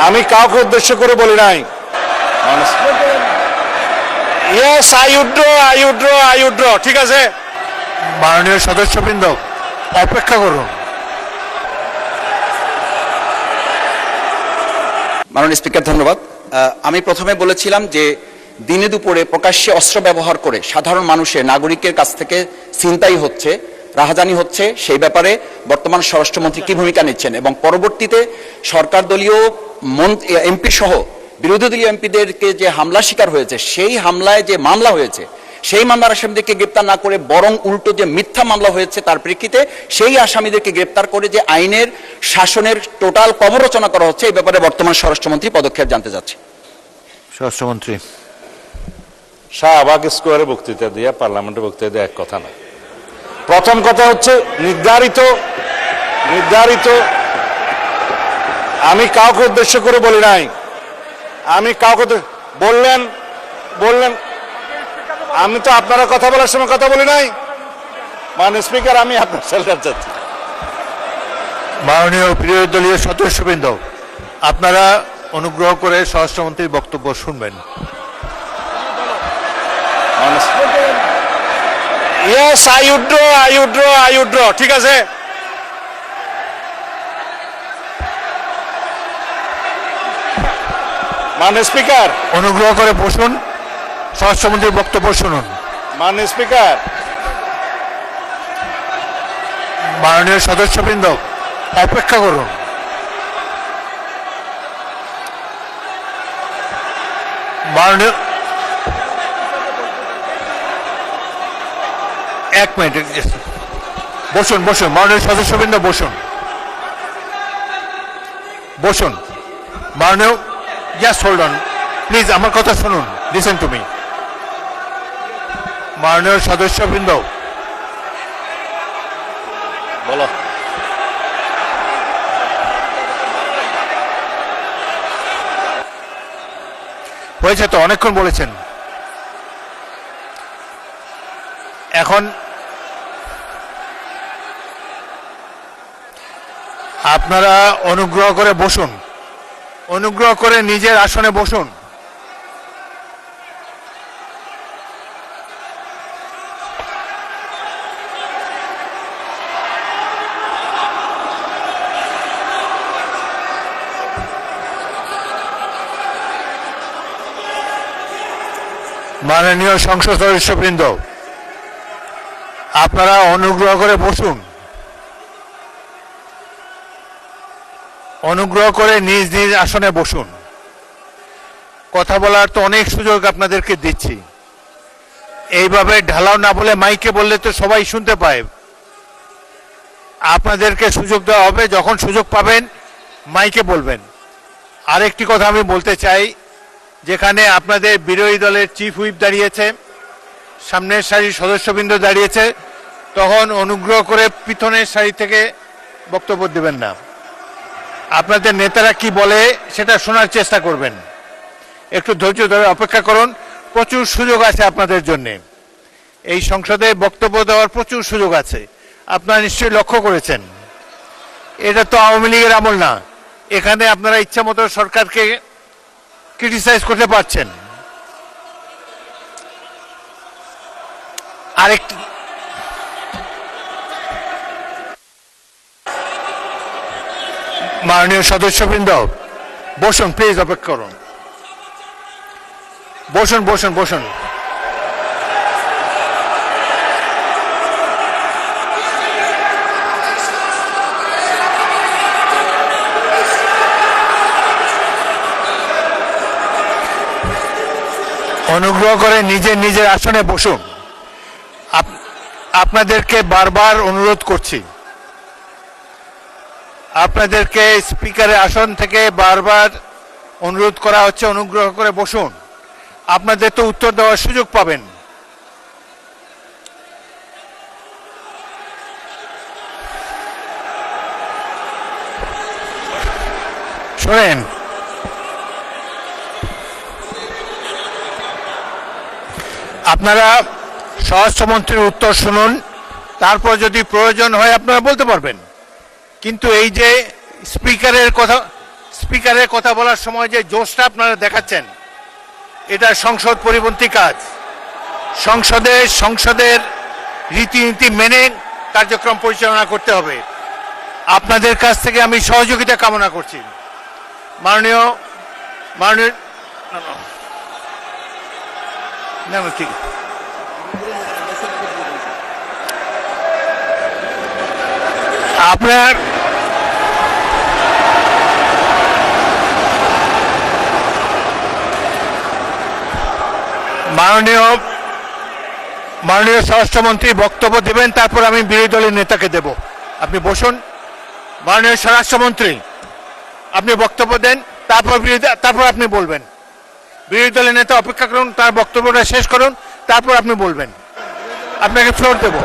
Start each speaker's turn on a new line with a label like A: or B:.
A: আমি কাউকে উদ্দেশ্য করে বলি নাই। Yes, I Woodrow. ঠিক আছে,
B: মাননীয় সদস্যবৃন্দ অপেক্ষা করুন।
C: মাননীয় স্পিকার ধন্যবাদ। আমি প্রথমে বলেছিলাম যে দিনে দুপুরে প্রকাশ্যে অস্ত্র ব্যবহার করে সাধারণ মানুষের নাগরিকের কাছ থেকে ছিনতাই হচ্ছে, রাহাজানি হচ্ছে, সেই ব্যাপারে বর্তমান স্বরাষ্ট্রমন্ত্রী কি ভূমিকা নিচ্ছেন এবং পরবর্তীতে সরকার দলীয় এমপি সহ বিরোধী দলীয় এমপিদেরকে যে হামলা শিকার হয়েছে, সেই হামলায় যে মামলা হয়েছে, সেই মামলার আসামিদেরকে গ্রেপ্তার না করে বরং উল্টো যে মিথ্যা মামলা হয়েছে তার প্রেক্ষিতে সেই আসামিদেরকে গ্রেপ্তার করে যে আইনের শাসনের টোটাল কবরচনা করা হচ্ছে, এই ব্যাপারে বর্তমান স্বরাষ্ট্রমন্ত্রী পদক্ষেপ জানতে যাচ্ছে।
B: স্বরাষ্ট্রমন্ত্রী।
A: শাহবাগ স্কোয়ারে বক্তৃতা দিয়ে পার্লামেন্টে বক্তৃতা দিয়ে এক কথা না। প্রথম কথা হচ্ছে নির্ধারিত আমি কাউকে উদ্দেশ্য করে বলি নাই। আমি কাউকে বললেন আমি তো আপনারা কথা বলার সময় কথা বলি নাই। মাননীয় স্পিকার, আমি আপনার সেলটার চাচ্ছি।
B: মাননীয় বিরোধী দলীয় সদস্যবৃন্দ, আপনারা অনুগ্রহ করে স্বরাষ্ট্রমন্ত্রীর বক্তব্য শুনবেন।
A: Yes, I Woodrow. ঠিক আছে, মাননীয় স্পিকার
B: অনুগ্রহ করে বসুন, স্বরাষ্ট্রমন্ত্রীর বক্তব্য শুনুন।
A: মাননীয় স্পিকার,
B: মাননীয় সদস্যবৃন্দ অপেক্ষা করুন। মাননীয় এক মিনিট বসুন। মাননীয় সদস্যবৃন্দ বসুন। মাননীয় জাস্ট হোল্ড অন প্লিজ, আমার কথা শুনুন, লিসেন টু মি। মাননীয় সদস্যবৃন্দ,
A: বলো।
B: হয়েছে তো, অনেকক্ষণ বলেছেন। এখন আপনারা অনুগ্রহ করে বসুন, অনুগ্রহ করে নিজের আসনে বসুন। মাননীয় সংসদ সদস্যবৃন্দ, আপনারা অনুগ্রহ করে বসুন। অনুগ্রহ করে নিজ নিজ আসনে বসুন। কথা বলার তো অনেক সুযোগ আপনাদেরকে দিচ্ছি, এইভাবে ঢালাও না বলে মাইকে বললে তো সবাই শুনতে পায়। আপনাদেরকে সুযোগ দেওয়া হবে, যখন সুযোগ পাবেন মাইকে বলবেন। আরেকটি কথা আমি বলতে চাই, যেখানে আপনাদের বিরোধী দলের চিফ হুইপ দাঁড়িয়েছে, সামনের সারির সদস্যবৃন্দ দাঁড়িয়েছে, তখন অনুগ্রহ করে পিছনের সারি থেকে বক্তব্য দেবেন না। আপনাদের নেতারা কি বলে সেটা শোনার চেষ্টা করবেন। একটু ধৈর্য ধরে অপেক্ষা করুন, প্রচুর সুযোগ আছে আপনাদের জন্য। এই সংসদে বক্তব্য দেওয়ার প্রচুর সুযোগ আছে, আপনারা নিশ্চয়ই লক্ষ্য করেছেন। এটা তো আওয়ামী লীগের আমল না, এখানে আপনারা ইচ্ছা মতো সরকারকে ক্রিটিসাইজ করতে পারছেন। আরেকটি মাননীয় সদস্যবৃন্দ বসুন, প্লিজ অপেক্ষা করুন। বসুন। অনুগ্রহ করে নিজের আসনে বসুন। আপনাদেরকে বারবার অনুরোধ করছি, আপনাদেরকে স্পিকারের আসন থেকে বারবার অনুরোধ করা হচ্ছে, অনুগ্রহ করে বসুন। আপনাদের তো উত্তর দেওয়ার সুযোগ পাবেন। শোনেন, আপনারা স্বরাষ্ট্রমন্ত্রীর উত্তর শুনুন, তারপর যদি প্রয়োজন হয় আপনারা বলতে পারবেন। কিন্তু এই যে স্পিকারের কথা স্পিকারের কথা বলার সময় যে জোশটা আপনারা দেখাচ্ছেন, এটা সংসদ পরিপন্থী কাজ। সংসদের রীতিনীতি মেনে কার্যক্রম পরিচালনা করতে হবে। আপনাদের কাছ থেকে আমি সহযোগিতা কামনা করছি। মাননীয় মাননীয় না, না, ঠিক আপনার মাননীয় স্বরাষ্ট্রমন্ত্রী বক্তব্য দেবেন, তারপর আমি বিরোধী দলের নেতাকে দেব। আপনি বসুন। মাননীয় স্বরাষ্ট্রমন্ত্রী, আপনি বক্তব্য দেন, তারপর আপনি বলবেন। বিরোধী দলের নেতা অপেক্ষা করুন, তার বক্তব্যটা শেষ করুন, তারপর আপনি বলবেন। আপনাকে ফ্লোর দেব।